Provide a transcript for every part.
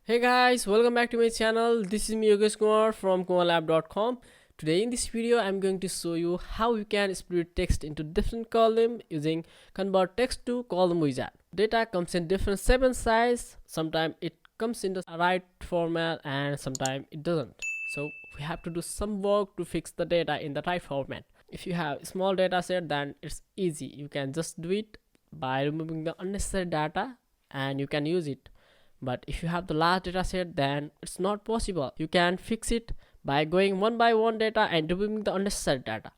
Hey guys, welcome back to my channel. This is me Kunwar from Kunwarlab.com. Today in this video I'm going to show you how you can split text into different columns using convert text to column wizard. Data comes in different shape and size. Sometimes it comes in the right format and sometimes it doesn't. So we have to do some work to fix the data in the right format. If you have a small data set, then it's easy. You can just do it by removing the unnecessary data and you can use it. But if you have the large data set, then it's not possible. You can fix it by going one by one data and removing the unnecessary data.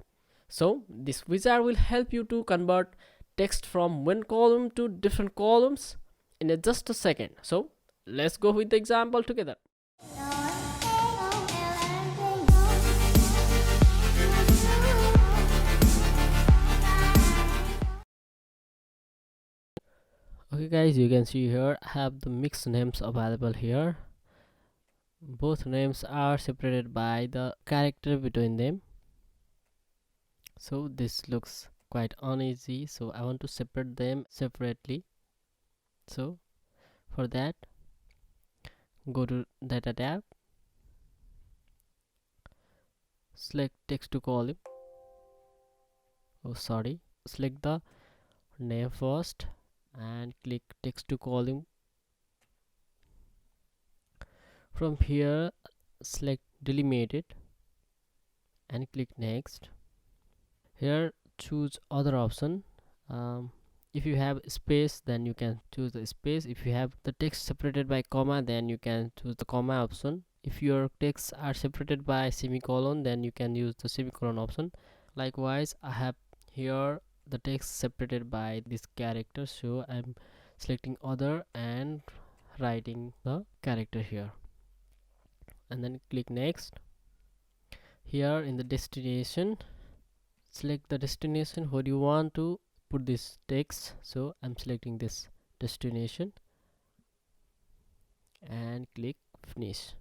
So this wizard will help you to convert text from one column to different columns in just a second. So let's go with the example together. Okay guys, you can see here I have the mixed names available here. Both names are separated by the character between them. So this looks quite uneasy, so I want to separate them separately. So for that, go to data tab, select text to column. Select the name first and click text to column. From here select delimited and click next. Here choose other option. If you have space, then you can choose the space. If you have the text separated by comma, then you can choose the comma option. If your texts are separated by semicolon, then you can use the semicolon option. Likewise, I have here the text separated by this character, so I'm selecting other and writing the character here and then click next. Here in the destination, select the destination where you want to put this text. So I'm selecting this destination and click finish.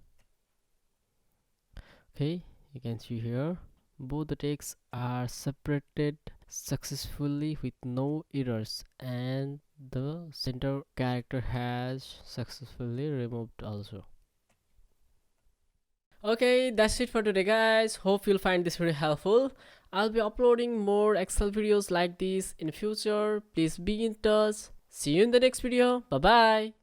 Okay, you can see here both the texts are separated successfully with no errors, and the center character has successfully removed also. Okay, that's it for today guys. Hope you'll find this very helpful. I'll be uploading more Excel videos like this in future. Please be in touch. See you in the next video. Bye bye.